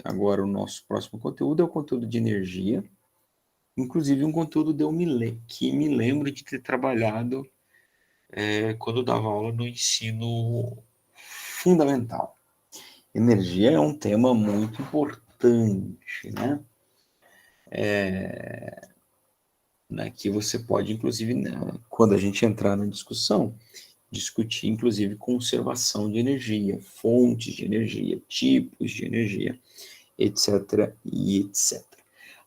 agora o nosso próximo conteúdo é o conteúdo de energia, inclusive um conteúdo que me lembro de ter trabalhado quando eu dava aula no ensino fundamental. Energia é um tema muito importante, né? Que você pode, inclusive, né, quando a gente entrar na discussão, discutir, inclusive, conservação de energia, fontes de energia, tipos de energia, etc. e etc.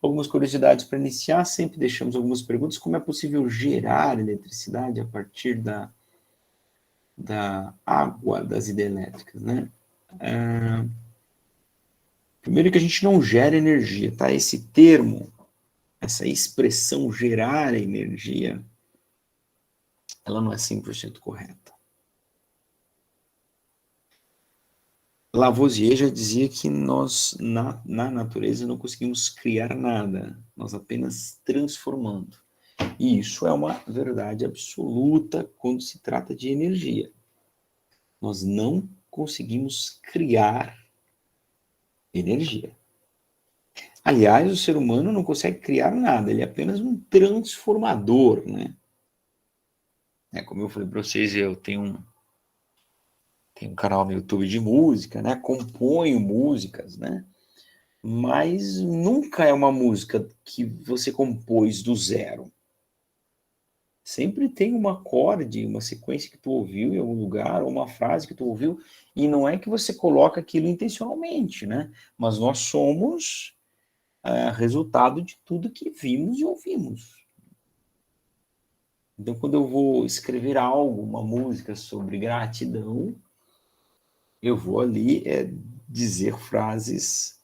Algumas curiosidades para iniciar, sempre deixamos algumas perguntas. Como é possível gerar eletricidade a partir da água das hidrelétricas, né? Primeiro que a gente não gera energia, tá? Esse termo, essa expressão gerar energia, ela não é 100% correta. Lavoisier já dizia que nós, na natureza, não conseguimos criar nada, nós apenas transformando. E isso é uma verdade absoluta quando se trata de energia. Nós não conseguimos criar energia. Aliás, o ser humano não consegue criar nada, ele é apenas um transformador, né? Como eu falei para vocês, eu tenho um canal no YouTube de música, né? Componho músicas, né? Mas nunca é uma música que você compôs do zero. Sempre tem um acorde, uma sequência que tu ouviu em algum lugar, ou uma frase que tu ouviu, e não é que você coloca aquilo intencionalmente, né? Mas nós somos resultado de tudo que vimos e ouvimos. Então, quando eu vou escrever algo, uma música sobre gratidão, eu vou ali dizer frases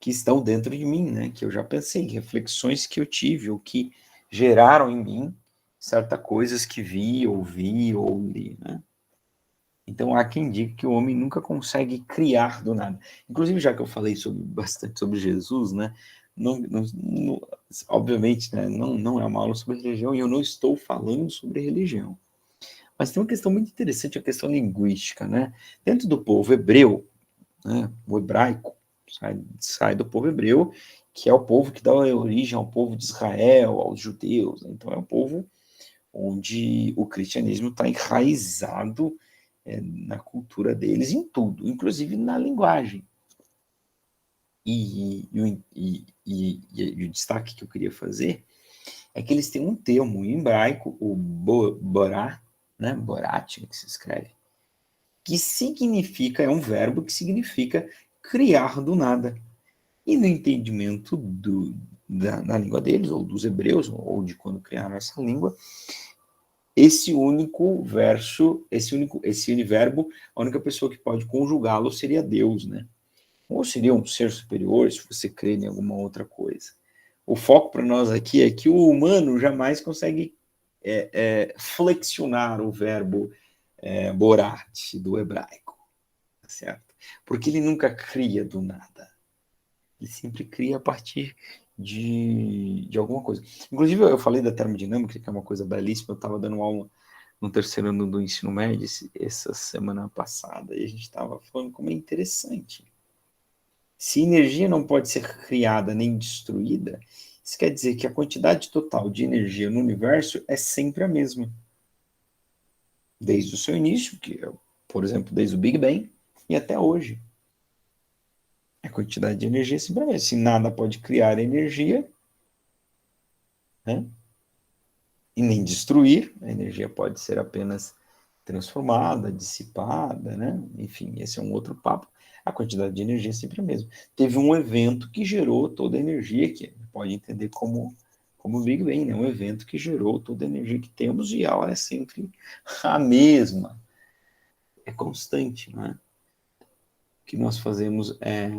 que estão dentro de mim, né? Que eu já pensei, reflexões que eu tive, ou que geraram em mim certas coisas que vi, ouvi ou li, né? Então, há quem diga que o homem nunca consegue criar do nada. Inclusive, já que eu falei bastante sobre Jesus, né? Obviamente, né, não é uma aula sobre religião, e eu não estou falando sobre religião. Mas tem uma questão muito interessante, a questão linguística, né? Dentro do povo hebreu, né, o hebraico, sai do povo hebreu, que é o povo que dá origem ao povo de Israel, aos judeus. Né? Então, é um povo onde o cristianismo está enraizado na cultura deles, em tudo, inclusive na linguagem. E o destaque que eu queria fazer é que eles têm um termo em hebraico, o borá, né, borat, que se escreve, que significa, é um verbo que significa criar do nada. E no entendimento da língua deles, ou dos hebreus, ou de quando criaram essa língua, esse único verso, esse univerbo, a única pessoa que pode conjugá-lo seria Deus, né? Ou seria um ser superior, se você crê em alguma outra coisa. O foco para nós aqui é que o humano jamais consegue flexionar o verbo borat do hebraico, tá certo? Porque ele nunca cria do nada. Ele sempre cria a partir de alguma coisa. Inclusive, eu falei da termodinâmica, que é uma coisa belíssima. Eu estava dando aula no terceiro ano do ensino médio essa semana passada, e a gente estava falando como é interessante. Se energia não pode ser criada nem destruída, isso quer dizer que a quantidade total de energia no universo é sempre a mesma. Desde o seu início, que é, por exemplo, desde o Big Bang, e até hoje. A quantidade de energia é sempre a mesma. Se nada pode criar energia, né, e nem destruir, a energia pode ser apenas transformada, dissipada, né? Enfim, esse é um outro papo. A quantidade de energia é sempre a mesma. Teve um evento que gerou toda a energia, que pode entender como o Big Bang, né? Um evento que gerou toda a energia que temos, e ela é sempre a mesma. É constante, né? O que nós fazemos é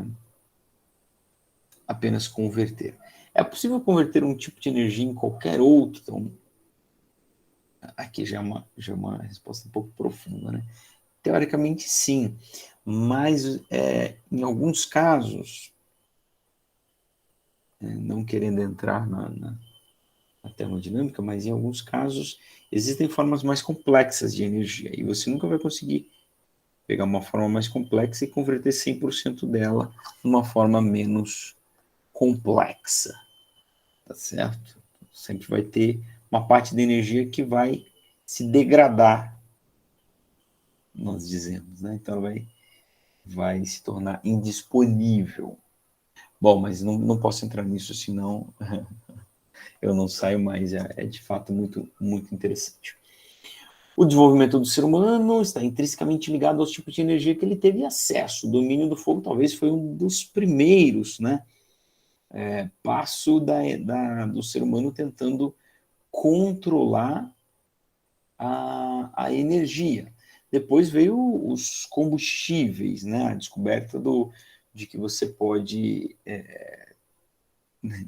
apenas converter. É possível converter um tipo de energia em qualquer outro? Então, aqui já é uma resposta um pouco profunda, né? Teoricamente, sim, mas em alguns casos, não querendo entrar na termodinâmica, mas em alguns casos existem formas mais complexas de energia, e você nunca vai conseguir Pegar uma forma mais complexa e converter 100% dela numa forma menos complexa, tá certo? Sempre vai ter uma parte da energia que vai se degradar, nós dizemos, né? Então ela vai se tornar indisponível. Bom, mas não posso entrar nisso, senão eu não saio mais. É de fato muito, muito interessante. O desenvolvimento do ser humano está intrinsecamente ligado aos tipos de energia que ele teve acesso. O domínio do fogo talvez foi um dos primeiros, né? Passo do ser humano tentando controlar a energia. Depois veio os combustíveis, né? A descoberta de que você pode...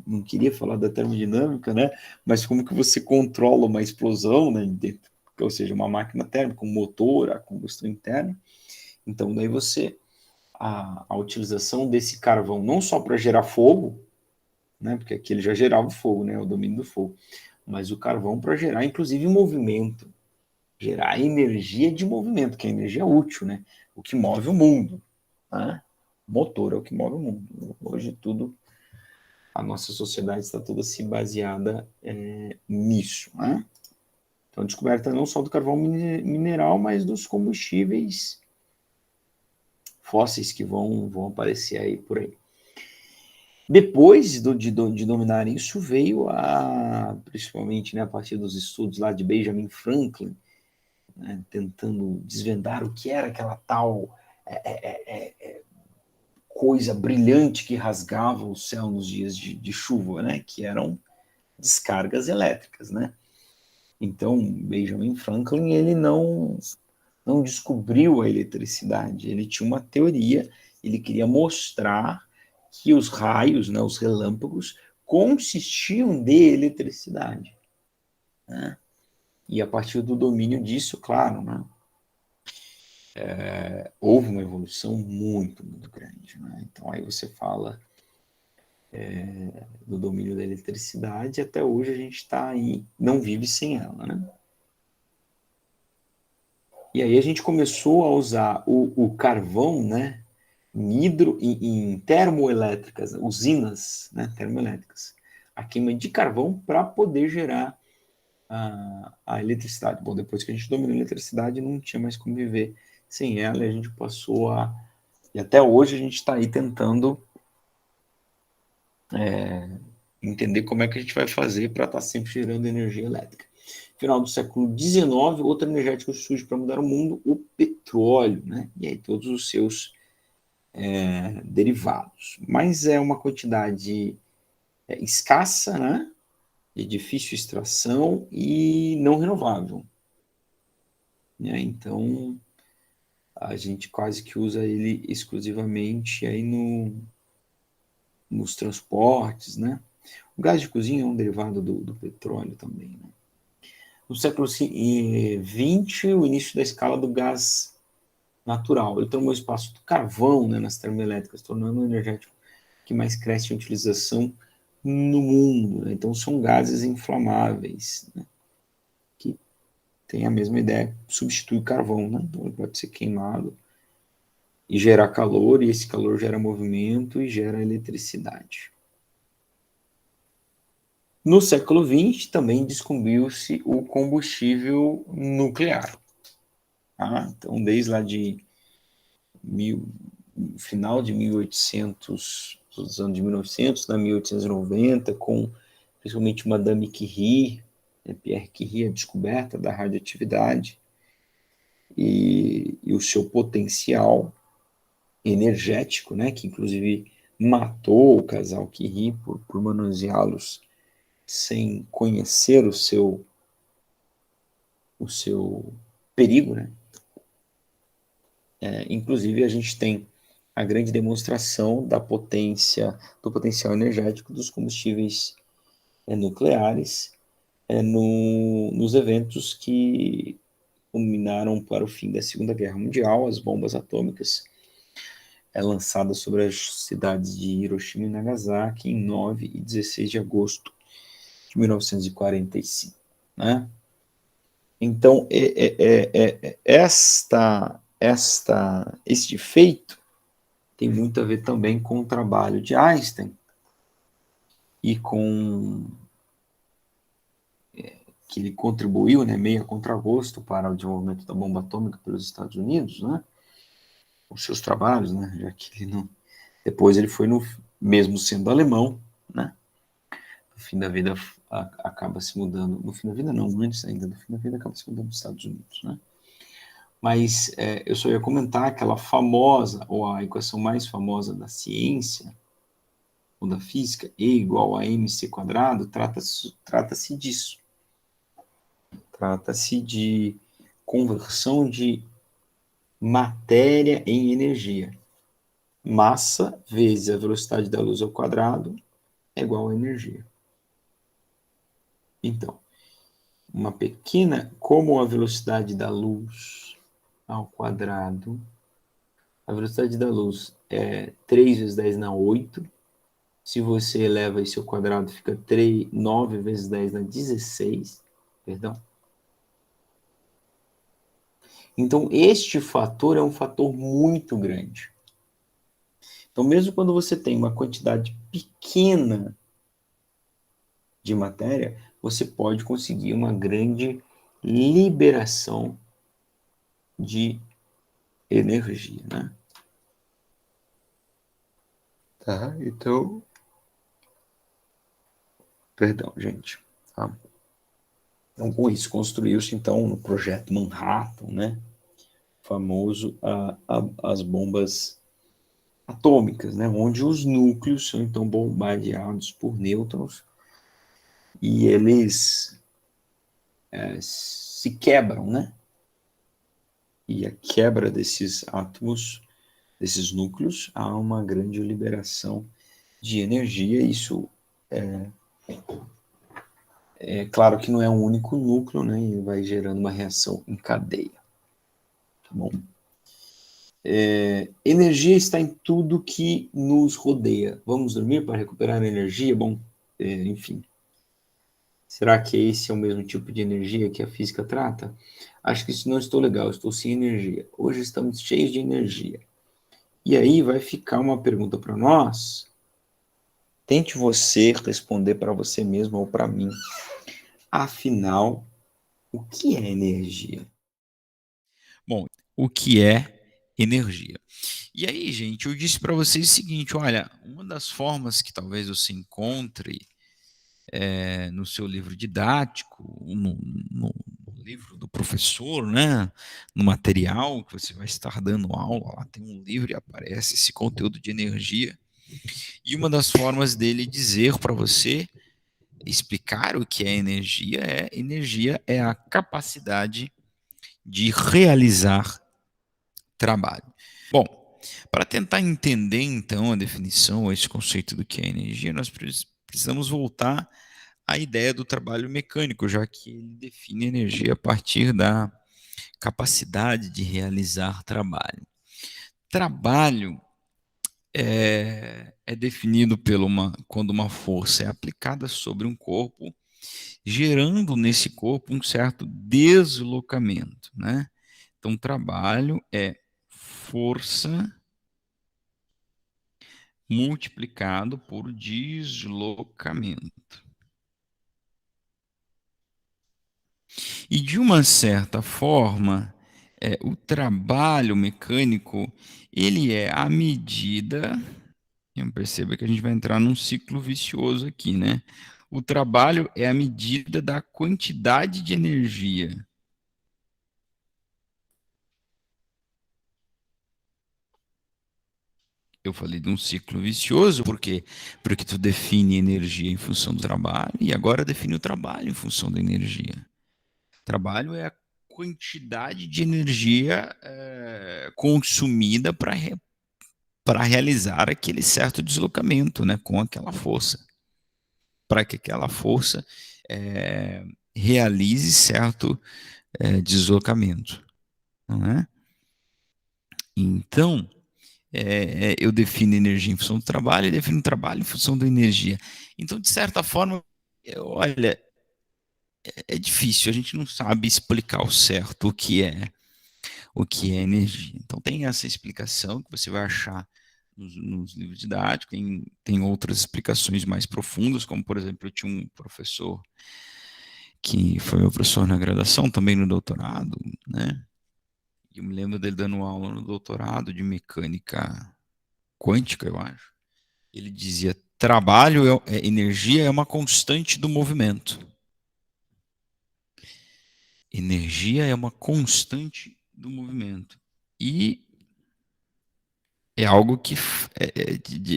não queria falar da termodinâmica, né? Mas como que você controla uma explosão, né? Ou seja, uma máquina térmica, um motor, a combustão interna. Então, daí a utilização desse carvão não só para gerar fogo, né? Porque aqui ele já gerava fogo, né? O domínio do fogo. Mas o carvão para gerar, inclusive, movimento. Gerar energia de movimento, que é energia útil, né? O que move o mundo. Né? O motor é o que move o mundo. Hoje tudo, a nossa sociedade está toda se baseada nisso. Né? Então, a descoberta não só do carvão mineral, mas dos combustíveis fósseis que vão aparecer aí por aí. Depois de dominar isso, veio principalmente, né, a partir dos estudos lá de Benjamin Franklin, né, tentando desvendar o que era aquela tal coisa brilhante que rasgava o céu nos dias de chuva, né, que eram descargas elétricas, né? Então, Benjamin Franklin, ele não descobriu a eletricidade, ele tinha uma teoria, ele queria mostrar que os raios, né, os relâmpagos, consistiam de eletricidade. Né? E a partir do domínio disso, claro, né, houve uma evolução muito, muito grande. Né? Então aí você fala do domínio da eletricidade, até hoje a gente está aí, não vive sem ela. Né? E aí a gente começou a usar o carvão, né, em termoelétricas, usinas, né, termoelétricas, a queima de carvão para poder gerar a eletricidade. Bom, depois que a gente dominou a eletricidade, não tinha mais como viver sem ela, e a gente passou e até hoje a gente está aí tentando entender como é que a gente vai fazer para estar sempre gerando energia elétrica. Final do século XIX, outro energético surge para mudar o mundo, o petróleo, né? E aí todos os seus derivados. Mas é uma quantidade escassa, né? De difícil extração e não renovável. Né? Então, a gente quase que usa ele exclusivamente aí nos transportes, né? O gás de cozinha é um derivado do petróleo também, né? No século XX, o início da escala do gás natural. Ele tomou o espaço do carvão, né, nas termoelétricas, tornando o energético que mais cresce em utilização no mundo. Né? Então, são gases inflamáveis, né, que tem a mesma ideia, substitui o carvão. Né? Então, ele pode ser queimado e gerar calor, e esse calor gera movimento e gera eletricidade. No século XX, também descobriu-se o combustível nuclear. Então, desde lá de final de 1800, dos anos de 1900, né, 1890, com principalmente Madame Curie, né, Pierre Curie, a descoberta da radioatividade e o seu potencial energético, né, que inclusive matou o casal Curie por manuseá-los sem conhecer o seu perigo, né? Inclusive, a gente tem a grande demonstração da potência, do potencial energético dos combustíveis nucleares nos eventos que culminaram para o fim da Segunda Guerra Mundial, as bombas atômicas lançadas sobre as cidades de Hiroshima e Nagasaki em 9 e 16 de agosto de 1945. Né? Então, esta este feito tem muito a ver também com o trabalho de Einstein e com que ele contribuiu, né, meio a contragosto para o desenvolvimento da bomba atômica pelos Estados Unidos, né, os seus trabalhos, né, já que ele não... Depois ele foi, mesmo sendo alemão, né, no fim da vida acaba se mudando, no fim da vida não, antes ainda, no fim da vida acaba se mudando para os Estados Unidos, né. Mas eu só ia comentar aquela famosa, ou a equação mais famosa da ciência, ou da física, E igual a mc quadrado, trata-se disso. Trata-se de conversão de matéria em energia. Massa vezes a velocidade da luz ao quadrado é igual a energia. Então, uma pequena, como a velocidade da luz ao quadrado, a velocidade da luz é 3 vezes 10 na 8. Se você eleva isso ao quadrado, fica 9 vezes 10 na 16. Perdão. Então, este fator é um fator muito grande. Então, mesmo quando você tem uma quantidade pequena de matéria, você pode conseguir uma grande liberação de energia, né? Tá, então... Perdão, gente. Tá? Então, com isso, construiu-se, então, no projeto Manhattan, né? Famoso as bombas atômicas, né? Onde os núcleos são, então, bombardeados por nêutrons e eles se quebram, né? E a quebra desses átomos, desses núcleos, há uma grande liberação de energia. Isso é claro que não é um único núcleo, né? E vai gerando uma reação em cadeia. Tá bom? Energia está em tudo que nos rodeia. Vamos dormir para recuperar energia? Bom, enfim. Será que esse é o mesmo tipo de energia que a física trata? Acho que isso não estou legal, estou sem energia. Hoje estamos cheios de energia. E aí vai ficar uma pergunta para nós. Tente você responder para você mesmo ou para mim. Afinal, o que é energia? Bom, o que é energia? E aí, gente, eu disse para vocês o seguinte: olha, uma das formas que talvez você encontre no seu livro didático, no livro do professor, né, no material que você vai estar dando aula, lá tem um livro e aparece esse conteúdo de energia. E uma das formas dele dizer para você, explicar o que é energia é a capacidade de realizar trabalho. Bom, para tentar entender então a definição, esse conceito do que é energia, nós precisamos voltar à ideia do trabalho mecânico, já que ele define energia a partir da capacidade de realizar trabalho. Trabalho é definido quando uma força é aplicada sobre um corpo, gerando nesse corpo um certo deslocamento, né? Então, trabalho é força multiplicado por deslocamento. E de uma certa forma, o trabalho mecânico, ele é a medida, perceba que a gente vai entrar num ciclo vicioso aqui, né? O trabalho é a medida da quantidade de energia. Eu falei de um ciclo vicioso, porque tu define energia em função do trabalho e agora define o trabalho em função da energia. Trabalho é a quantidade de energia consumida para realizar aquele certo deslocamento, né, com aquela força, para que aquela força realize certo deslocamento, não é? Então, eu defino energia em função do trabalho e defino trabalho em função da energia. Então, de certa forma, olha, é difícil, a gente não sabe explicar ao certo o que é o que é energia. Então tem essa explicação que você vai achar nos livros didáticos, tem outras explicações mais profundas, como por exemplo, eu tinha um professor que foi meu professor na graduação, também no doutorado, né? Eu me lembro dele dando aula no doutorado de mecânica quântica, eu acho. Ele dizia: trabalho, energia é uma constante do movimento. Energia é uma constante do movimento. E é algo que,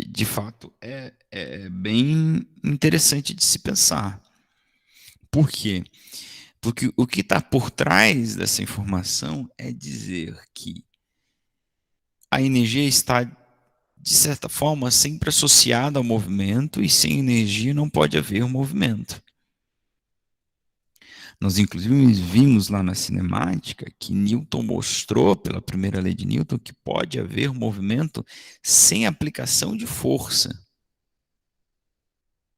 de fato, é bem interessante de se pensar. Por quê? Porque o que está por trás dessa informação é dizer que a energia está, de certa forma, sempre associada ao movimento, e sem energia não pode haver movimento. Nós, inclusive, vimos lá na cinemática que Newton mostrou, pela primeira lei de Newton, que pode haver movimento sem aplicação de força.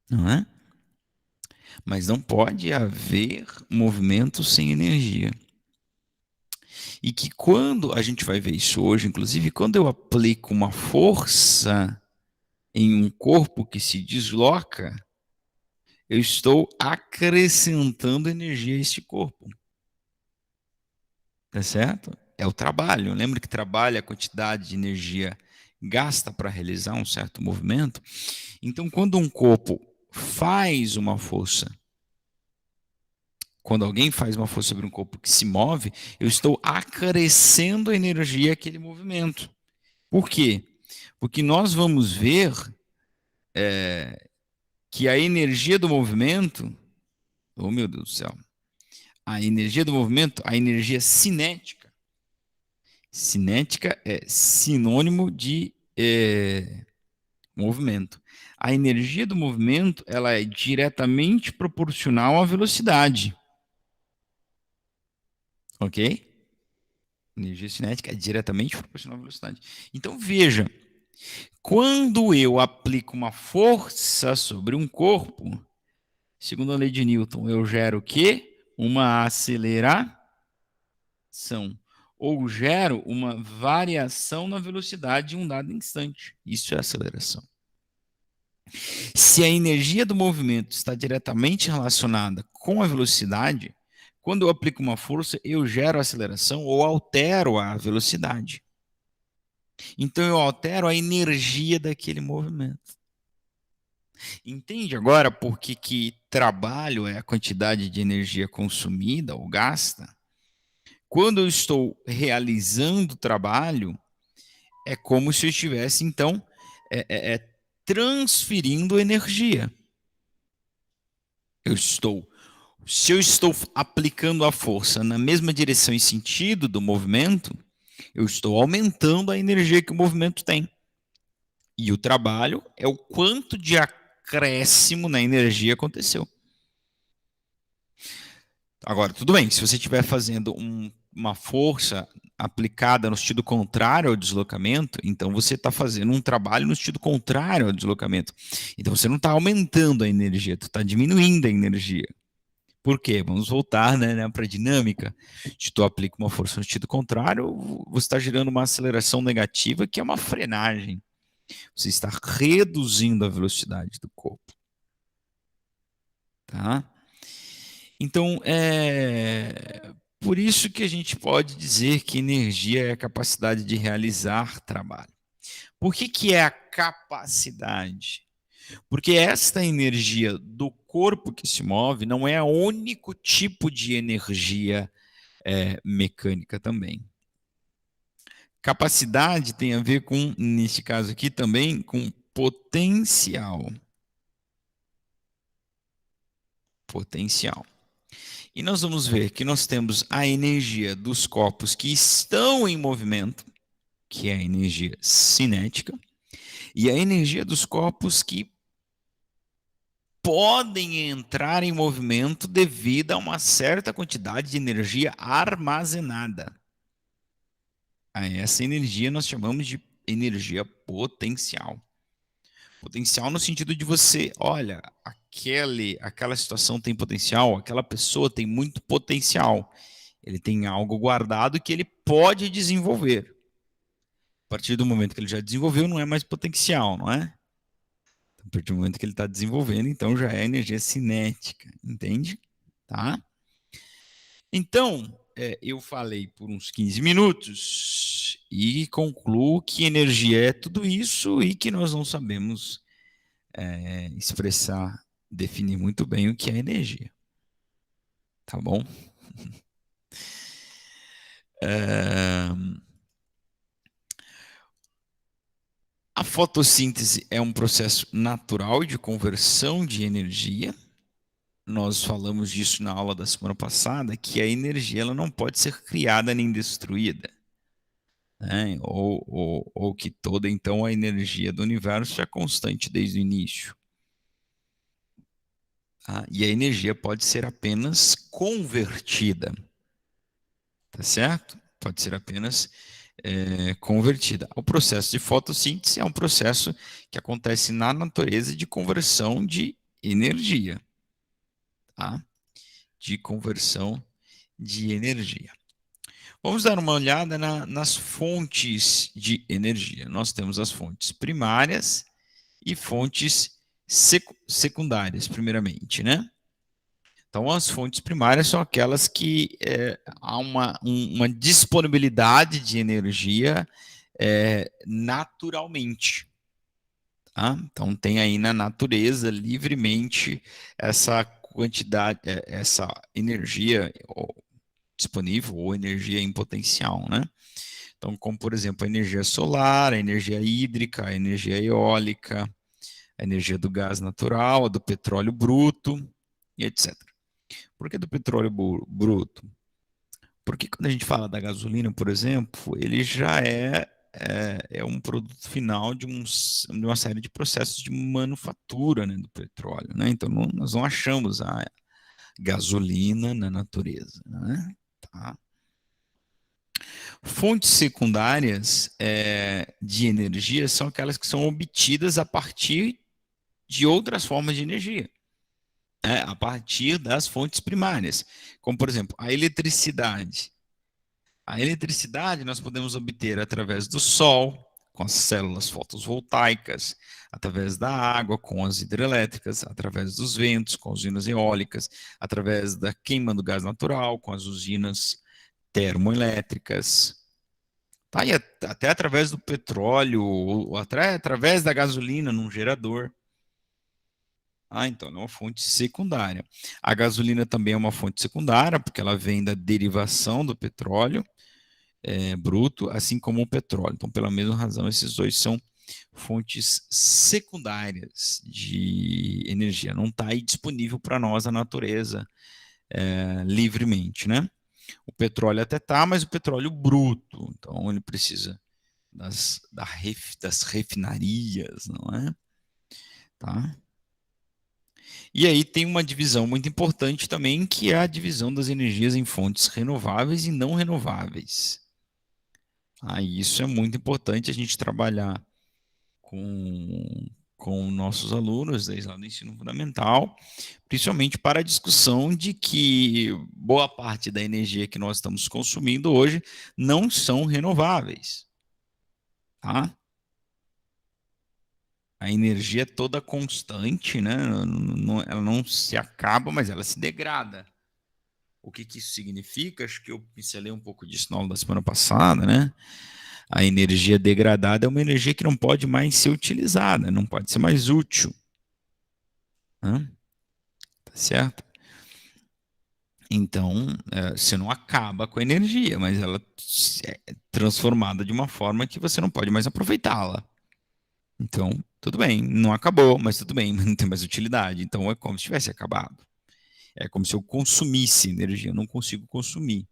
Não é? Mas não pode haver movimento sem energia. E que quando a gente vai ver isso hoje, inclusive, quando eu aplico uma força em um corpo que se desloca, eu estou acrescentando energia a este corpo. Tá certo? É o trabalho. Lembra que trabalho é a quantidade de energia gasta para realizar um certo movimento? Então, quando um corpo faz uma força, quando alguém faz uma força sobre um corpo que se move, eu estou acrescendo energia àquele movimento. Por quê? Porque nós vamos ver que a energia do movimento, oh meu Deus do céu, a energia do movimento, a energia cinética. Cinética é sinônimo de movimento. A energia do movimento, ela é diretamente proporcional à velocidade. Ok? Energia cinética é diretamente proporcional à velocidade. Então veja, quando eu aplico uma força sobre um corpo, segundo a lei de Newton, eu gero o quê? Uma aceleração. Ou gero uma variação na velocidade em um dado instante. Isso é aceleração. Se a energia do movimento está diretamente relacionada com a velocidade, quando eu aplico uma força, eu gero aceleração ou altero a velocidade. Então eu altero a energia daquele movimento. Entende agora por que trabalho é a quantidade de energia consumida ou gasta? Quando eu estou realizando trabalho, é como se eu estivesse, então, transferindo energia. Se eu estou aplicando a força na mesma direção e sentido do movimento, eu estou aumentando a energia que o movimento tem. E o trabalho é o quanto de acréscimo na energia aconteceu. Agora, tudo bem, se você estiver fazendo uma força aplicada no sentido contrário ao deslocamento, então você está fazendo um trabalho no sentido contrário ao deslocamento. Então você não está aumentando a energia, tu está diminuindo a energia. Por quê? Vamos voltar, né, para a dinâmica. Se tu aplica uma força no sentido contrário, você está gerando uma aceleração negativa, que é uma frenagem. Você está reduzindo a velocidade do corpo. Tá? Então, por isso que a gente pode dizer que energia é a capacidade de realizar trabalho. Por que é a capacidade? Porque esta energia do corpo que se move não é o único tipo de energia mecânica também. Capacidade tem a ver com, neste caso aqui também, com potencial. Potencial. E nós vamos ver que nós temos a energia dos corpos que estão em movimento, que é a energia cinética, e a energia dos corpos que podem entrar em movimento devido a uma certa quantidade de energia armazenada. A essa energia nós chamamos de energia potencial. Potencial no sentido de você, olha, aquela situação tem potencial, aquela pessoa tem muito potencial. Ele tem algo guardado que ele pode desenvolver. A partir do momento que ele já desenvolveu, não é mais potencial, não é? A partir do momento que ele está desenvolvendo, então já é energia cinética, entende? Tá? Então, eu falei por uns 15 minutos e concluo que energia é tudo isso e que nós não sabemos expressar, definir muito bem o que é energia. Tá bom? A fotossíntese é um processo natural de conversão de energia. Nós falamos disso na aula da semana passada, que a energia ela não pode ser criada nem destruída. Né? Ou que toda, então, a energia do universo é constante desde o início. Tá? E a energia pode ser apenas convertida. Tá certo? Pode ser apenas convertida. O processo de fotossíntese é um processo que acontece na natureza de conversão de energia. Tá? De conversão de energia. Vamos dar uma olhada nas fontes de energia. Nós temos as fontes primárias e fontes secundárias, primeiramente, né? Então, as fontes primárias são aquelas que há uma disponibilidade de energia naturalmente. Tá? Então, tem aí na natureza, livremente, essa quantidade, essa energia disponível ou energia em potencial, né? Então, como, por exemplo, a energia solar, a energia hídrica, a energia eólica, a energia do gás natural, a do petróleo bruto, e etc. Por que do petróleo bruto? Porque quando a gente fala da gasolina, por exemplo, ele já é um produto final de uma série de processos de manufatura, né, do petróleo. Né? Então, nós não achamos a gasolina na natureza. Né? Tá? Fontes secundárias de energia são aquelas que são obtidas a partir de outras formas de energia. A partir das fontes primárias, como, por exemplo, a eletricidade. A eletricidade nós podemos obter através do sol, com as células fotovoltaicas, através da água, com as hidrelétricas, através dos ventos, com as usinas eólicas, através da queima do gás natural, com as usinas termoelétricas, tá? E até através do petróleo, ou até através da gasolina num gerador. Então, é uma fonte secundária. A gasolina também é uma fonte secundária, porque ela vem da derivação do petróleo bruto, assim como o petróleo. Então, pela mesma razão, esses dois são fontes secundárias de energia. Não está aí disponível para nós a natureza livremente, né? O petróleo até está, mas o petróleo bruto. Então, ele precisa das refinarias, não é? Tá? E aí tem uma divisão muito importante também, que é a divisão das energias em fontes renováveis e não renováveis. Isso é muito importante a gente trabalhar com nossos alunos, desde lá do ensino fundamental, principalmente para a discussão de que boa parte da energia que nós estamos consumindo hoje não são renováveis. Tá? A energia é toda constante, né? Ela não se acaba, mas ela se degrada. O que isso significa? Acho que eu pincelei um pouco disso na aula da semana passada, né? A energia degradada é uma energia que não pode mais ser utilizada, não pode ser mais útil. Né? Tá certo? Então, você não acaba com a energia, mas ela é transformada de uma forma que você não pode mais aproveitá-la. Então, tudo bem, não acabou, mas tudo bem, não tem mais utilidade. Então, é como se tivesse acabado. É como se eu consumisse energia, eu não consigo consumir.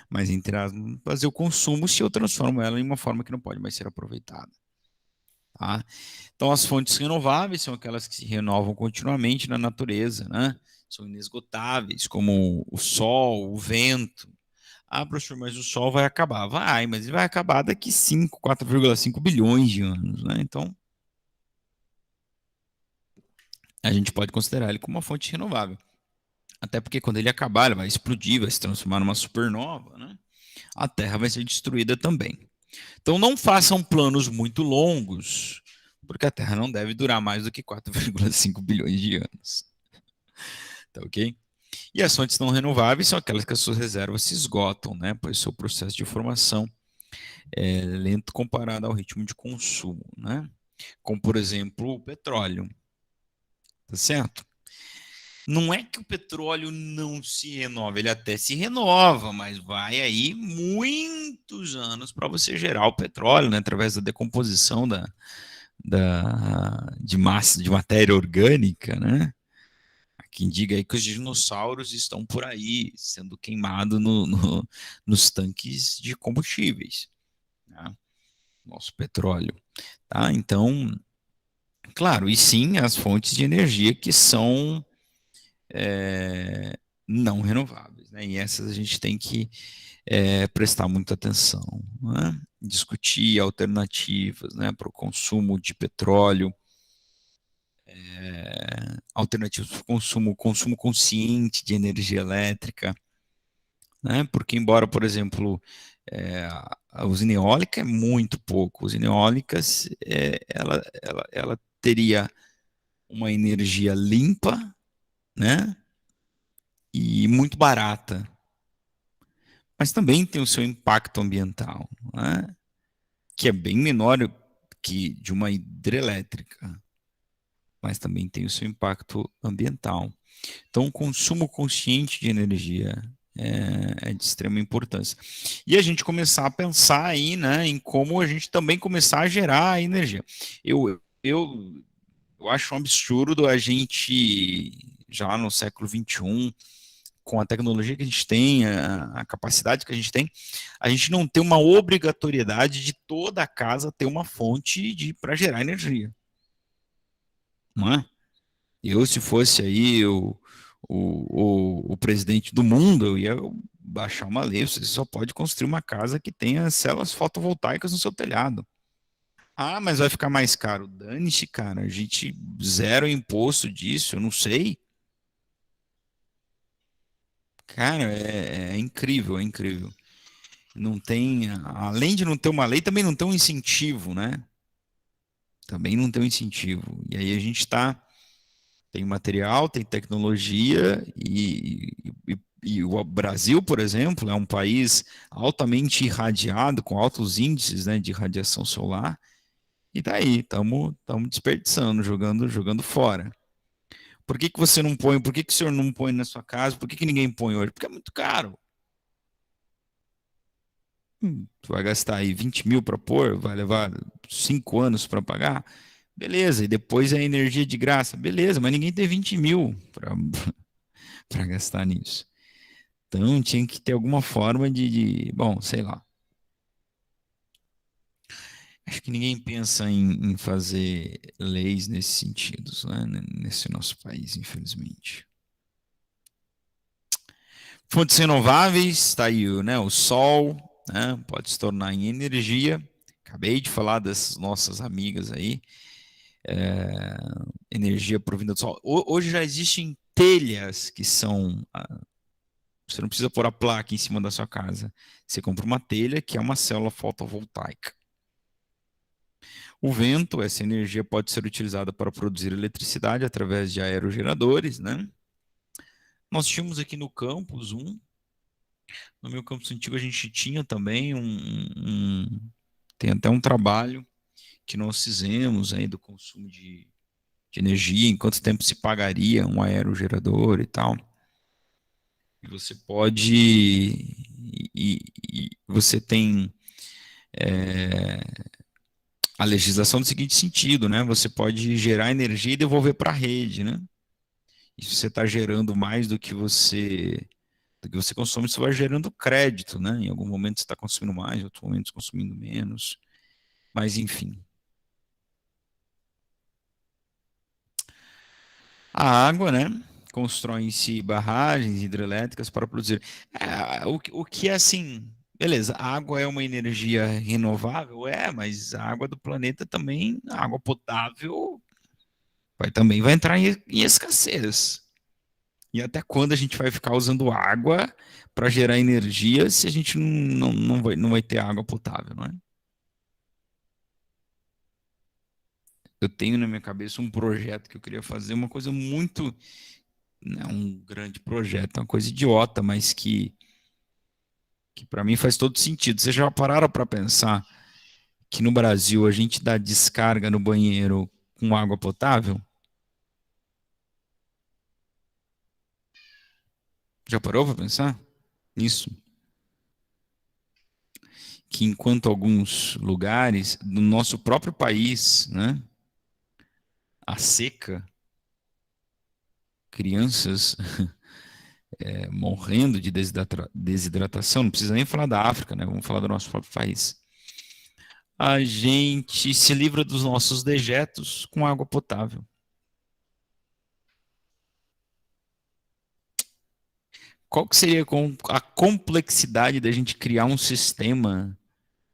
Mas, entre aspas, eu consumo se eu transformo ela em uma forma que não pode mais ser aproveitada. Tá? Então, as fontes renováveis são aquelas que se renovam continuamente na natureza, né? São inesgotáveis, como o sol, o vento. Professor, mas o sol vai acabar. Vai, mas ele vai acabar daqui 4,5 bilhões de anos, né? Então, a gente pode considerar ele como uma fonte renovável. Até porque quando ele acabar, ele vai explodir, vai se transformar numa supernova, né? A Terra vai ser destruída também. Então não façam planos muito longos, porque a Terra não deve durar mais do que 4,5 bilhões de anos. Tá ok? E as fontes não renováveis são aquelas que as suas reservas se esgotam, né? Pois seu processo de formação é lento comparado ao ritmo de consumo, né? Como, por exemplo, o petróleo. Tá certo? Não é que o petróleo não se renova, ele até se renova, mas vai aí muitos anos para você gerar o petróleo, né? Através da decomposição de massa, de matéria orgânica, né? Quem diga aí que os dinossauros estão por aí, sendo queimados nos tanques de combustíveis, né? Nosso petróleo. Tá? Então, claro, e sim as fontes de energia que são não renováveis, né? E essas a gente tem que prestar muita atenção, né? Discutir alternativas, né, para o consumo de petróleo, alternativas para o consumo consciente de energia elétrica, né? Porque embora, por exemplo, a usina eólica é muito pouco, a usina eólicas ela teria uma energia limpa, né? E muito barata, mas também tem o seu impacto ambiental, né? Que é bem menor que de uma hidrelétrica, mas também tem o seu impacto ambiental. Então, o consumo consciente de energia é de extrema importância. E a gente começar a pensar aí, né, em como a gente também começar a gerar energia. Eu acho um absurdo a gente, já no século XXI, com a tecnologia que a gente tem, a capacidade que a gente não ter uma obrigatoriedade de toda a casa ter uma fonte para gerar energia. Não é? Eu, se fosse aí o presidente do mundo, eu ia baixar uma lei, você só pode construir uma casa que tenha células fotovoltaicas no seu telhado. Ah, mas vai ficar mais caro. Dane-se, cara, a gente zero imposto disso, eu não sei. Cara, é incrível, é incrível. Não tem, além de não ter uma lei, também não tem um incentivo, né? Também não tem um incentivo. E aí a gente tem material, tem tecnologia e o Brasil, por exemplo, é um país altamente irradiado, com altos índices, né, de radiação solar. E daí, estamos desperdiçando, jogando fora. Por que você não põe? Por que o senhor não põe na sua casa? Por que ninguém põe hoje? Porque é muito caro. Tu vai gastar aí 20 mil para pôr, vai levar 5 anos para pagar. Beleza, e depois é energia de graça. Beleza, mas ninguém tem 20 mil para para gastar nisso. Então tinha que ter alguma forma bom, sei lá. Acho que ninguém pensa em fazer leis nesse sentido, né? Nesse nosso país, infelizmente. Fontes renováveis, está aí, né? O sol, né? Pode se tornar em energia. Acabei de falar dessas nossas amigas aí. Energia provinda do sol. Hoje já existem telhas que são. Você não precisa pôr a placa em cima da sua casa. Você compra uma telha que é uma célula fotovoltaica. O vento, essa energia pode ser utilizada para produzir eletricidade através de aerogeradores, né? Nós tínhamos aqui no campus no meu campus antigo a gente tinha também tem até um trabalho que nós fizemos aí do consumo de energia, em quanto tempo se pagaria um aerogerador e tal. E você pode e você tem a legislação do seguinte sentido, né? Você pode gerar energia e devolver para a rede, né? E se você está gerando mais do que você consome, você vai gerando crédito, né? Em algum momento você está consumindo mais, em outros momentos consumindo menos. Mas enfim. A água, né? Constroem-se barragens hidrelétricas para produzir. O que é assim, beleza, a água é uma energia renovável? Mas a água do planeta também, a água potável, também vai entrar em escassez. E até quando a gente vai ficar usando água para gerar energia se a gente não vai ter água potável, não é? Eu tenho na minha cabeça um projeto que eu queria fazer, uma coisa muito, não é um grande projeto, é uma coisa idiota, mas que para mim faz todo sentido. Vocês já pararam para pensar que no Brasil a gente dá descarga no banheiro com água potável? Já parou para pensar nisso? Que enquanto alguns lugares do nosso próprio país, né, a seca, crianças morrendo de desidratação, não precisa nem falar da África, né? Vamos falar do nosso próprio país. A gente se livra dos nossos dejetos com água potável. Qual que seria a complexidade da gente criar um sistema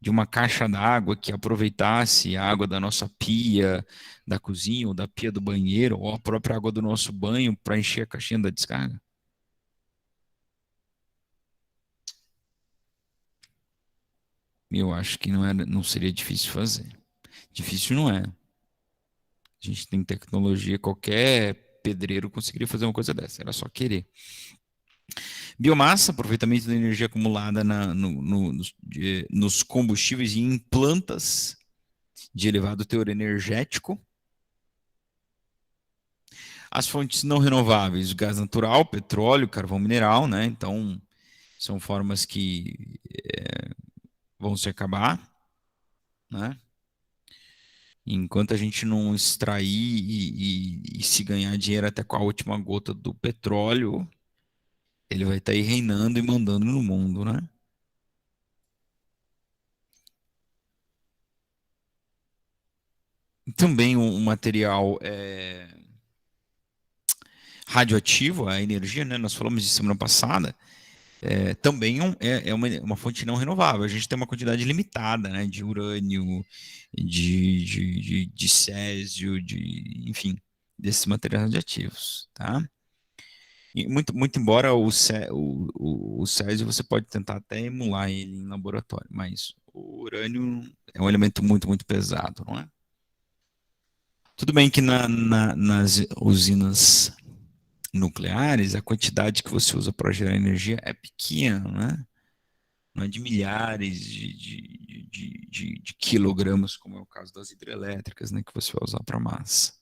de uma caixa d'água que aproveitasse a água da nossa pia, da cozinha, ou da pia do banheiro, ou a própria água do nosso banho para encher a caixinha da descarga? Eu acho que não seria difícil fazer. Difícil não é. A gente tem tecnologia, qualquer pedreiro conseguiria fazer uma coisa dessa, era só querer. Biomassa, aproveitamento da energia acumulada nos combustíveis e em plantas de elevado teor energético. As fontes não renováveis, gás natural, petróleo, carvão mineral, né? Então, são formas que vão se acabar, né? Enquanto a gente não extrair e se ganhar dinheiro até com a última gota do petróleo, ele vai estar aí reinando e mandando no mundo, né? Também um material radioativo, a energia, né? Nós falamos de semana passada, também é uma fonte não renovável. A gente tem uma quantidade limitada, né? De urânio, de césio, enfim, desses materiais radioativos, tá? E muito embora o césio você pode tentar até emular ele em laboratório, mas o urânio é um elemento muito pesado, não é? Tudo bem que nas usinas nucleares, a quantidade que você usa para gerar energia é pequena, né? Não é de milhares de quilogramas, como é o caso das hidrelétricas, né, que você vai usar para massa.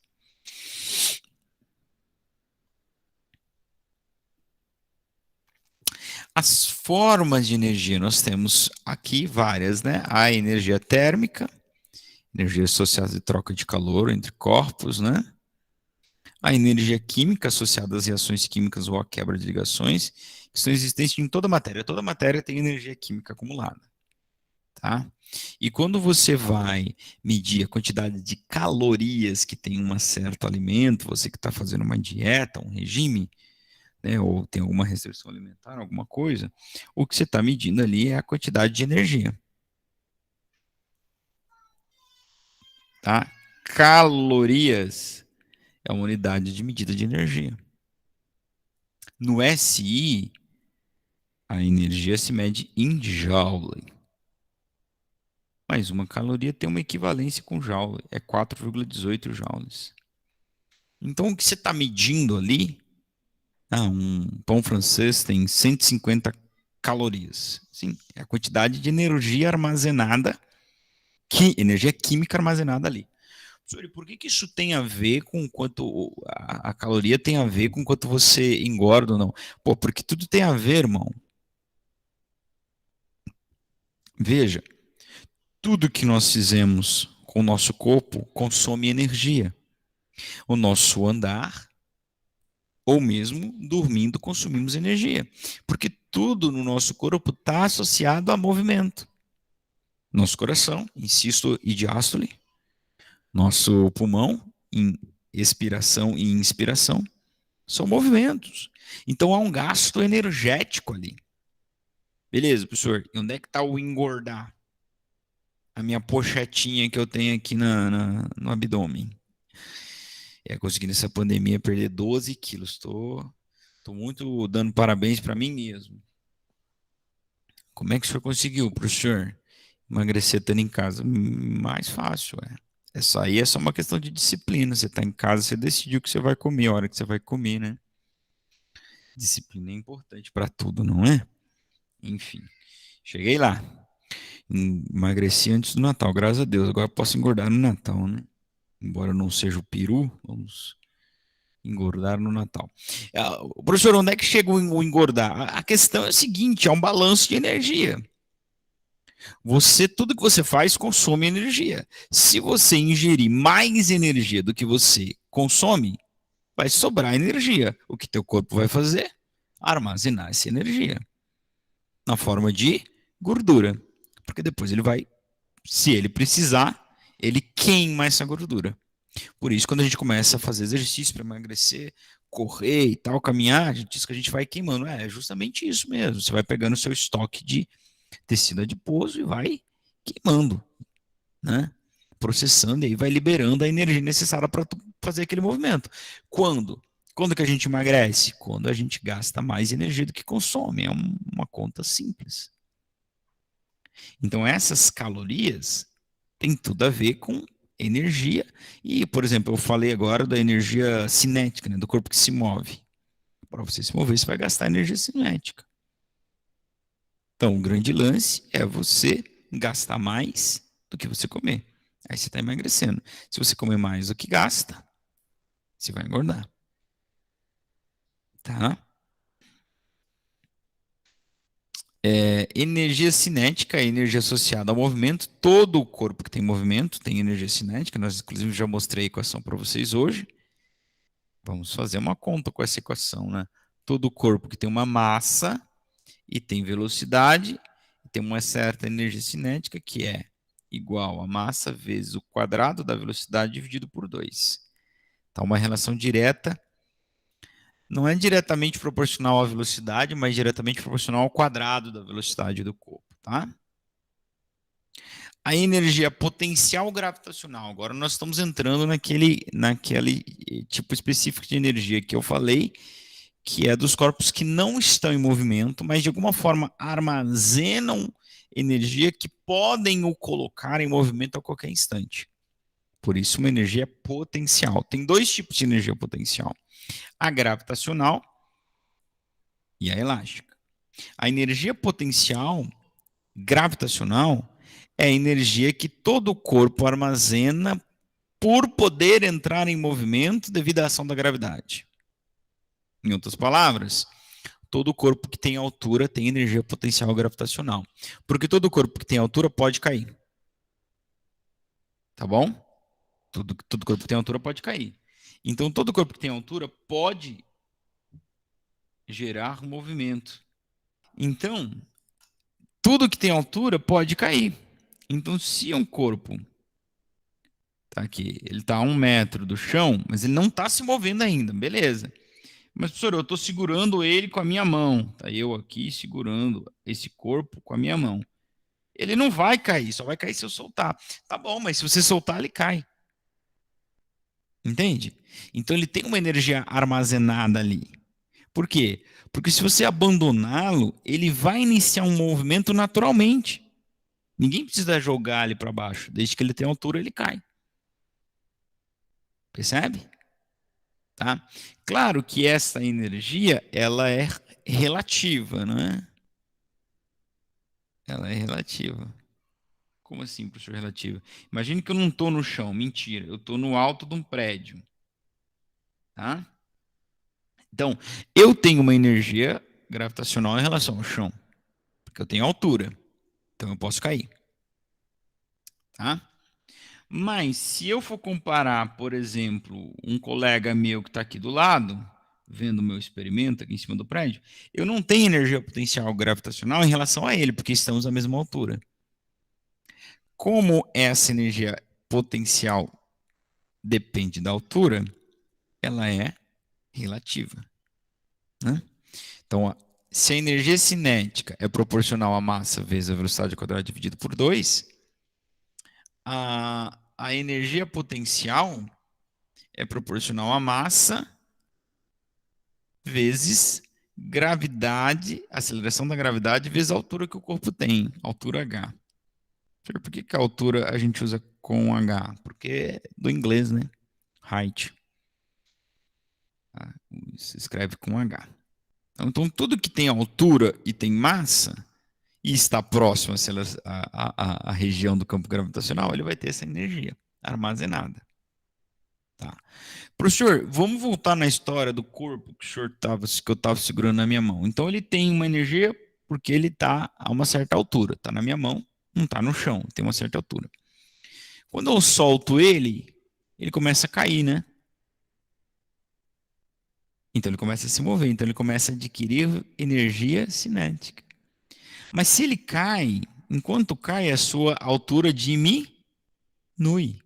As formas de energia, nós temos aqui várias, né? A energia térmica, energia associada à troca de calor entre corpos, né? A energia química associada às reações químicas ou à quebra de ligações, que são existentes em toda matéria. Toda matéria tem energia química acumulada, tá? E quando você vai medir a quantidade de calorias que tem um certo alimento, você que está fazendo uma dieta, um regime, né, ou tem alguma restrição alimentar, alguma coisa, o que você está medindo ali é a quantidade de energia, tá? Calorias é uma unidade de medida de energia. No SI, a energia se mede em joule. Mas uma caloria tem uma equivalência com joule, é 4,18 joules. Então, o que você está medindo ali, um pão francês tem 150 calorias. Sim, é a quantidade de energia armazenada, energia química armazenada ali. Professor, e por que isso tem a ver com quanto a caloria tem a ver com quanto você engorda ou não? Pô, porque tudo tem a ver, irmão. Veja, tudo que nós fizemos com o nosso corpo consome energia. O nosso andar, ou mesmo dormindo, consumimos energia. Porque tudo no nosso corpo está associado a movimento. Nosso coração, em sístole e diástole, nosso pulmão, em expiração e inspiração, são movimentos. Então há um gasto energético ali. Beleza, professor, e onde é que está o engordar? A minha pochetinha que eu tenho aqui no abdômen. Consegui nessa pandemia perder 12 quilos. Estou Estou muito dando parabéns para mim mesmo. Como é que o senhor conseguiu, professor, emagrecer estando em casa? Mais fácil, é. Essa aí é só uma questão de disciplina. Você está em casa, você decidiu o que você vai comer, a hora que você vai comer, né? Disciplina é importante para tudo, não é? Enfim, cheguei lá. Emagreci antes do Natal, graças a Deus. Agora posso engordar no Natal, né? Embora não seja o peru, vamos engordar no Natal. Professor, onde é que chega o engordar? A questão é a seguinte: é um balanço de energia. Tudo que você faz consome energia. Se você ingerir mais energia do que você consome, vai sobrar energia. O que teu corpo vai fazer? Armazenar essa energia na forma de gordura. Porque depois ele vai, se ele precisar, ele queima essa gordura. Por isso, quando a gente começa a fazer exercício para emagrecer, correr e tal, caminhar, a gente diz que a gente vai queimando. É justamente isso mesmo. Você vai pegando o seu estoque de tecido adiposo e vai queimando, né? Processando e aí vai liberando a energia necessária para fazer aquele movimento. Quando? Quando que a gente emagrece? Quando a gente gasta mais energia do que consome. É uma conta simples. Então, essas calorias têm tudo a ver com energia. E, por exemplo, eu falei agora da energia cinética, né, do corpo que se move. Para você se mover, você vai gastar energia cinética. Então, o grande lance é você gastar mais do que você comer. Aí você está emagrecendo. Se você comer mais do que gasta, você vai engordar. Tá? Energia cinética é energia associada ao movimento. Todo o corpo que tem movimento tem energia cinética. Nós, inclusive, já mostrei a equação para vocês hoje. Vamos fazer uma conta com essa equação, né? Todo corpo que tem uma massa e tem velocidade, tem uma certa energia cinética que é igual a massa vezes o quadrado da velocidade dividido por 2. Tá uma relação direta, não é diretamente proporcional à velocidade, mas diretamente proporcional ao quadrado da velocidade do corpo, tá? A energia potencial gravitacional. Agora nós estamos entrando naquele tipo específico de energia que eu falei, que é dos corpos que não estão em movimento, mas de alguma forma armazenam energia que podem o colocar em movimento a qualquer instante. Por isso, uma energia potencial. Tem dois tipos de energia potencial: a gravitacional e a elástica. A energia potencial gravitacional é a energia que todo o corpo armazena por poder entrar em movimento devido à ação da gravidade. Em outras palavras, todo corpo que tem altura tem energia potencial gravitacional. Porque todo corpo que tem altura pode cair. Tá bom? Todo corpo que tem altura pode cair. Então, todo corpo que tem altura pode gerar movimento. Então, tudo que tem altura pode cair. Então, se um corpo tá aqui, ele está a 1 metro do chão, mas ele não está se movendo ainda, beleza. Mas, professor, eu estou segurando ele com a minha mão. Tá eu aqui segurando esse corpo com a minha mão. Ele não vai cair, só vai cair se eu soltar. Tá bom, mas se você soltar, ele cai. Entende? Então ele tem uma energia armazenada ali. Por quê? Porque se você abandoná-lo, ele vai iniciar um movimento naturalmente. Ninguém precisa jogar ele para baixo. Desde que ele tem altura, ele cai. Percebe? Tá? Claro que essa energia, ela é relativa, não é? Ela é relativa. Como assim, professor, relativa? Imagine que eu não estou no chão. Mentira, eu estou no alto de um prédio. Tá? Então, eu tenho uma energia gravitacional em relação ao chão, porque eu tenho altura. Então eu posso cair. Tá? Mas se eu for comparar, por exemplo, um colega meu que está aqui do lado, vendo o meu experimento aqui em cima do prédio, eu não tenho energia potencial gravitacional em relação a ele, porque estamos à mesma altura. Como essa energia potencial depende da altura, ela é relativa. Né? Então, se a energia cinética é proporcional à massa vezes a velocidade ao quadrado dividido por 2, a energia potencial é proporcional à massa vezes gravidade, aceleração da gravidade, vezes a altura que o corpo tem, altura h. Por que a altura a gente usa com h? Porque é do inglês, né? Height. Tá? Se escreve com h. Então, tudo que tem altura e tem massa e está próximo à região do campo gravitacional, ele vai ter essa energia armazenada. Tá? Professor, vamos voltar na história do corpo que eu estava segurando na minha mão. Então, ele tem uma energia porque ele está a uma certa altura. Está na minha mão, não está no chão, tem uma certa altura. Quando eu solto ele, ele começa a cair, né? Então, ele começa a se mover. Então, ele começa a adquirir energia cinética. Mas se ele cai, enquanto cai, a sua altura diminui.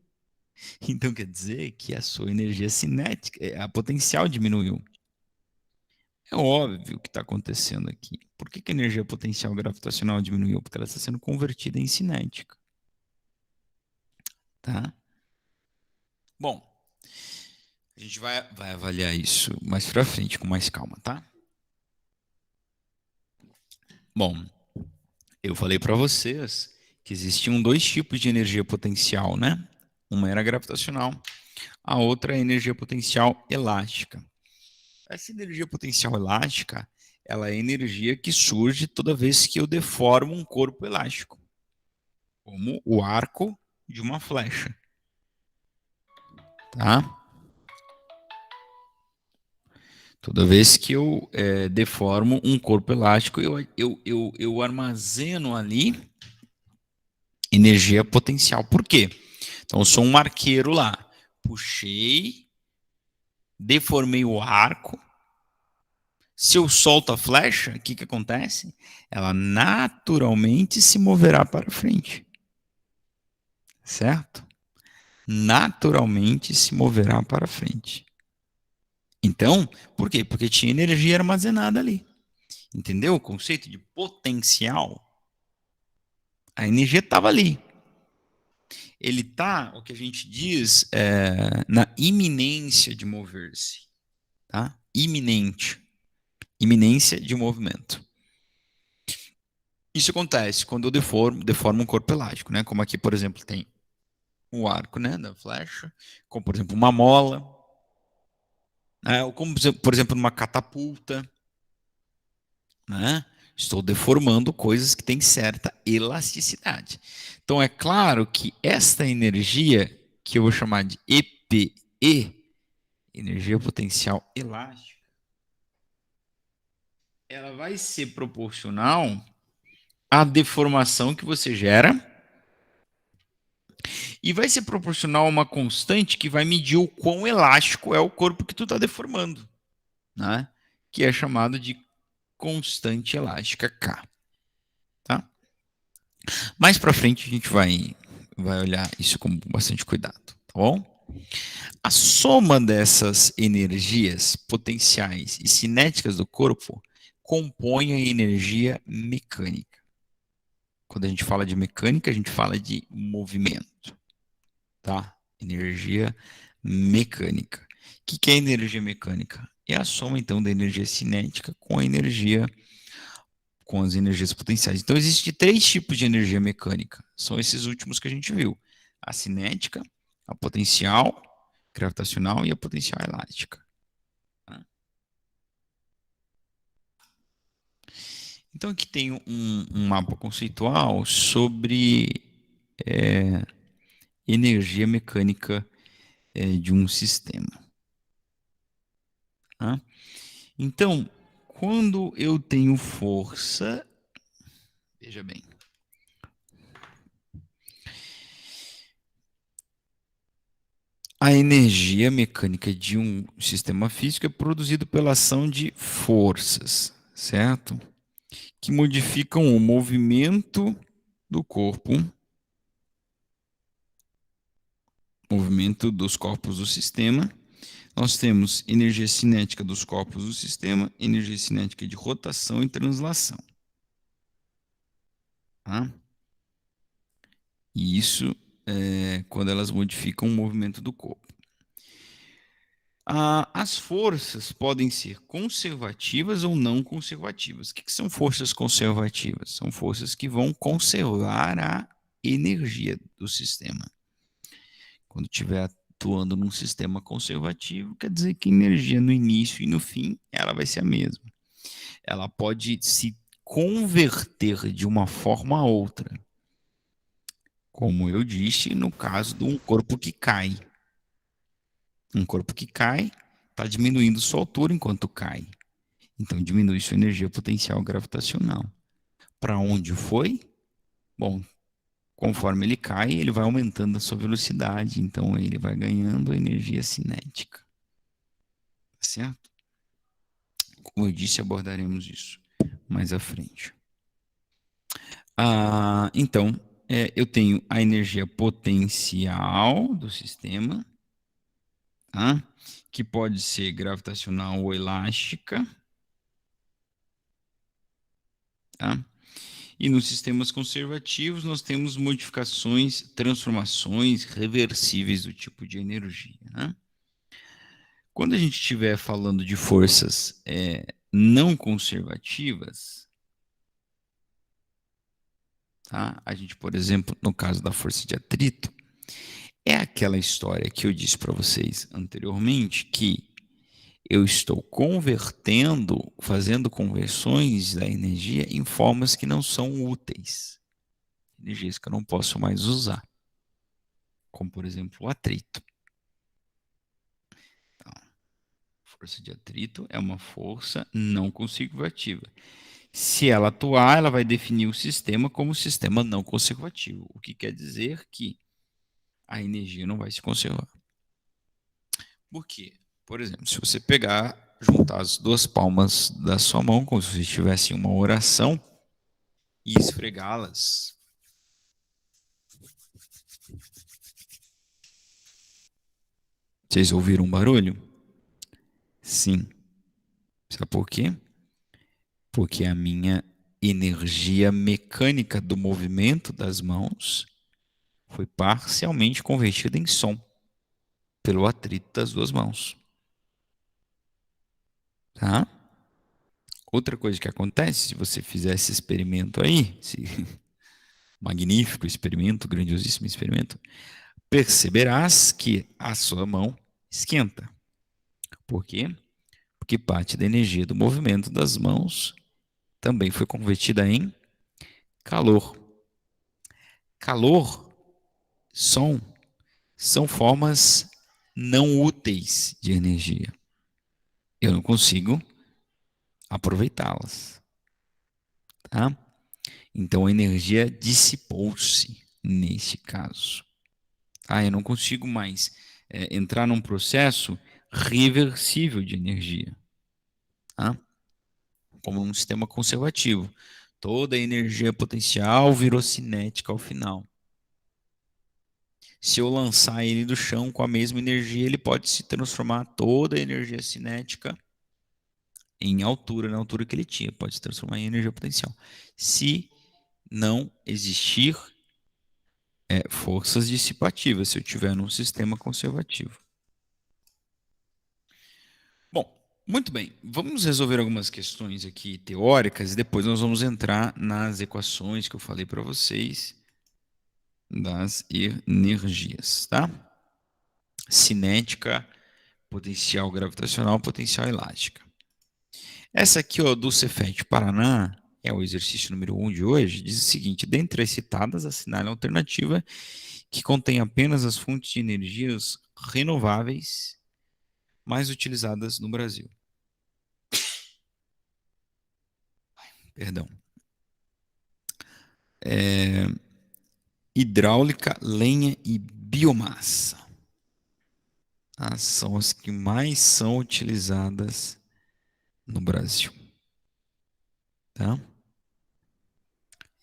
Então quer dizer que a sua energia cinética, a potencial diminuiu. É óbvio o que está acontecendo aqui. Por que a energia potencial gravitacional diminuiu? Porque ela está sendo convertida em cinética. Tá? Bom, a gente vai avaliar isso mais para frente, com mais calma, tá? Bom, eu falei para vocês que existiam dois tipos de energia potencial, né? Uma era gravitacional, a outra é energia potencial elástica. Essa energia potencial elástica, ela é energia que surge toda vez que eu deformo um corpo elástico, como o arco de uma flecha. Tá? Toda vez que eu deformo um corpo elástico, eu armazeno ali energia potencial. Por quê? Então, eu sou um arqueiro lá. Puxei, deformei o arco. Se eu solto a flecha, o que acontece? Ela naturalmente se moverá para frente. Certo? Naturalmente se moverá para frente. Então, por quê? Porque tinha energia armazenada ali. Entendeu o conceito de potencial? A energia estava ali. Ele está, o que a gente diz, na iminência de mover-se. Tá? Iminente. Iminência de movimento. Isso acontece quando eu deformo um corpo elástico, né? Como aqui, por exemplo, tem o arco, né, da flecha, como por exemplo uma mola, né? Ou como por exemplo numa catapulta, né? Estou deformando coisas que têm certa elasticidade. Então é claro que esta energia, que eu vou chamar de EPE, energia potencial elástica, ela vai ser proporcional à deformação que você gera e vai ser proporcional a uma constante que vai medir o quão elástico é o corpo que tu está deformando, né? Que é chamado de constante elástica K. Tá? Mais para frente a gente vai olhar isso com bastante cuidado, tá bom? A soma dessas energias potenciais e cinéticas do corpo compõe a energia mecânica. Quando a gente fala de mecânica, a gente fala de movimento, tá? Energia mecânica. O que é energia mecânica? É a soma, então, da energia cinética com as energias potenciais. Então, existem três tipos de energia mecânica. São esses últimos que a gente viu. A cinética, a potencial gravitacional e a potencial elástica. Então, aqui tem um mapa conceitual sobre energia mecânica de um sistema. Tá? Então, quando eu tenho força, veja bem, a energia mecânica de um sistema físico é produzida pela ação de forças, certo? Que modificam o movimento do corpo, movimento dos corpos do sistema. Nós temos energia cinética dos corpos do sistema, energia cinética de rotação e translação. Tá? E isso é quando elas modificam o movimento do corpo. As forças podem ser conservativas ou não conservativas. O que são forças conservativas? São forças que vão conservar a energia do sistema. Quando estiver atuando num sistema conservativo, quer dizer que a energia no início e no fim ela vai ser a mesma. Ela pode se converter de uma forma a outra. Como eu disse, no caso de um corpo que cai. Um corpo que cai está diminuindo sua altura enquanto cai. Então diminui sua energia potencial gravitacional. Para onde foi? Bom, conforme ele cai, ele vai aumentando a sua velocidade, então ele vai ganhando energia cinética. Certo? Como eu disse, abordaremos isso mais à frente. Então, eu tenho a energia potencial do sistema, tá? Que pode ser gravitacional ou elástica. Tá? E nos sistemas conservativos, nós temos modificações, transformações reversíveis do tipo de energia. Né? Quando a gente estiver falando de forças não conservativas, tá? A gente, por exemplo, no caso da força de atrito, é aquela história que eu disse para vocês anteriormente, que eu estou convertendo, fazendo conversões da energia em formas que não são úteis. Energias que eu não posso mais usar. Como, por exemplo, o atrito. Então, força de atrito é uma força não conservativa. Se ela atuar, ela vai definir o sistema como sistema não conservativo, o que quer dizer que a energia não vai se conservar. Por quê? Por exemplo, se você pegar, juntar as duas palmas da sua mão, como se você estivesse em uma oração, e esfregá-las. Vocês ouviram um barulho? Sim. Sabe por quê? Porque a minha energia mecânica do movimento das mãos foi parcialmente convertida em som pelo atrito das duas mãos. Tá? Outra coisa que acontece, se você fizer esse experimento aí, esse magnífico experimento, grandiosíssimo experimento, perceberás que a sua mão esquenta. Por quê? Porque parte da energia do movimento das mãos também foi convertida em calor. Calor, som, são formas não úteis de energia. Eu não consigo aproveitá-las. Tá? Então a energia dissipou-se nesse caso. Eu não consigo mais entrar num processo reversível de energia. Tá? Como um sistema conservativo. Toda a energia potencial virou cinética ao final. Se eu lançar ele do chão com a mesma energia, ele pode se transformar toda a energia cinética em altura, na altura que ele tinha. Pode se transformar em energia potencial. Se não existir forças dissipativas, se eu tiver num sistema conservativo. Bom, muito bem. Vamos resolver algumas questões aqui teóricas e depois nós vamos entrar nas equações que eu falei para vocês das energias, tá? Cinética, potencial gravitacional, potencial elástica. Essa aqui, ó, do Cefet Paraná, é o exercício número 1 de hoje, diz o seguinte: dentre as citadas, assinale a alternativa que contém apenas as fontes de energias renováveis mais utilizadas no Brasil. Perdão. Hidráulica, lenha e biomassa. São as que mais são utilizadas no Brasil. Tá?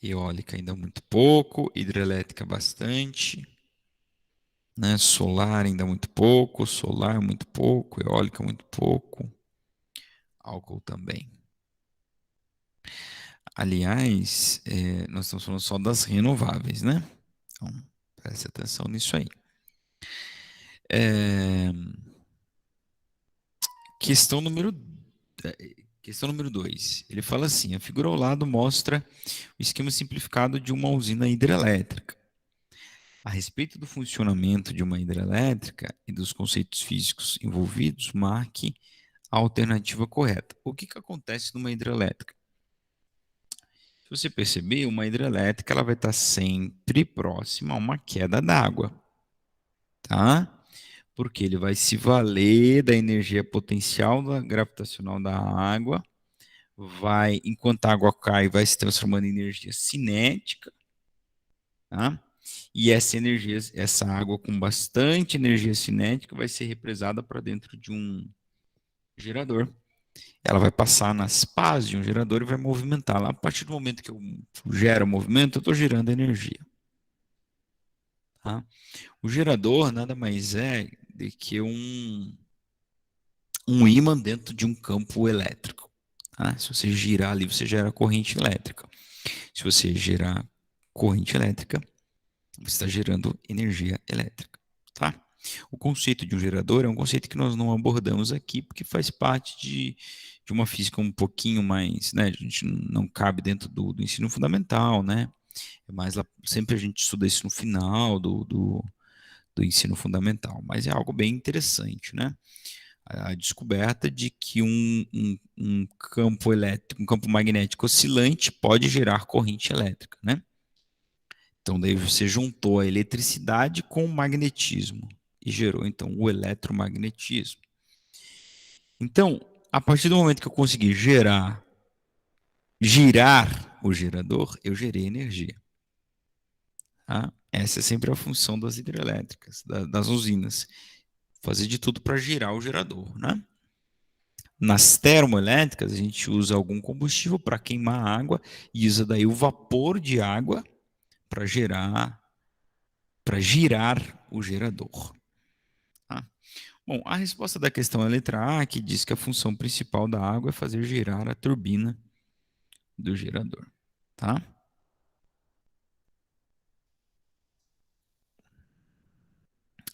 Eólica ainda muito pouco, hidrelétrica bastante, né? Solar ainda muito pouco, solar muito pouco, eólica muito pouco, álcool também. Aliás, nós estamos falando só das renováveis, né? Então, preste atenção nisso aí. Questão número 2. Ele fala assim: a figura ao lado mostra o esquema simplificado de uma usina hidrelétrica. A respeito do funcionamento de uma hidrelétrica e dos conceitos físicos envolvidos, marque a alternativa correta. O que acontece numa hidrelétrica? Se você perceber, uma hidrelétrica ela vai estar sempre próxima a uma queda d'água, tá? Porque ele vai se valer da energia potencial gravitacional da água, enquanto a água cai, vai se transformando em energia cinética, tá? E essa água com bastante energia cinética vai ser represada para dentro de um gerador. Ela vai passar nas pás de um gerador e vai movimentar. Lá, a partir do momento que eu gero movimento, eu estou gerando energia. Tá? O gerador nada mais é do que um ímã dentro de um campo elétrico. Tá? Se você girar ali, você gera corrente elétrica. Se você gerar corrente elétrica, você está gerando energia elétrica. Tá? O conceito de um gerador é um conceito que nós não abordamos aqui, porque faz parte de uma física um pouquinho mais, né? A gente não cabe dentro do ensino fundamental, né? É mais lá, sempre a gente estuda isso no final do ensino fundamental, mas é algo bem interessante, né? A descoberta de que um campo elétrico, um campo magnético oscilante pode gerar corrente elétrica, né? Então, daí você juntou a eletricidade com o magnetismo e gerou, então, o eletromagnetismo. Então, a partir do momento que eu consegui girar o gerador, eu gerei energia. Tá? Essa é sempre a função das hidrelétricas, das usinas. Fazer de tudo para girar o gerador, né? Nas termoelétricas, a gente usa algum combustível para queimar a água e usa daí o vapor de água para girar o gerador. Tá? Bom, a resposta da questão é a letra A, que diz que a função principal da água é fazer girar a turbina do gerador. Tá?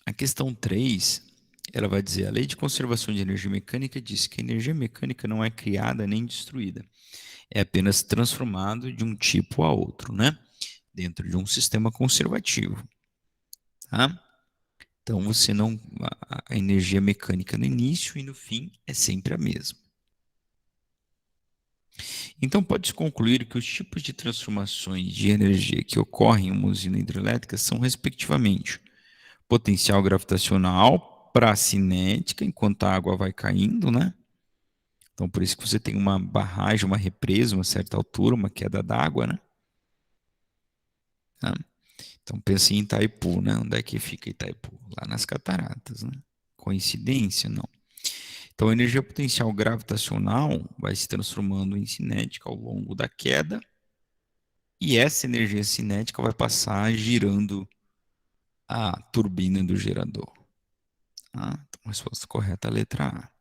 A questão 3, ela vai dizer: a lei de conservação de energia mecânica diz que a energia mecânica não é criada nem destruída, é apenas transformado de um tipo a outro, né? Dentro de um sistema conservativo. Tá? Então, você não, a energia mecânica no início e no fim é sempre a mesma. Então, pode-se concluir que os tipos de transformações de energia que ocorrem em uma usina hidrelétrica são, respectivamente, potencial gravitacional para a cinética, enquanto a água vai caindo, né? Então, por isso que você tem uma barragem, uma represa, uma certa altura, uma queda d'água, né? Tá? Então, pense em Itaipu, né? Onde é que fica Itaipu? Lá nas cataratas, né? Coincidência? Não. Então, a energia potencial gravitacional vai se transformando em cinética ao longo da queda, e essa energia cinética vai passar girando a turbina do gerador. Tá? Então, a resposta correta é a letra A.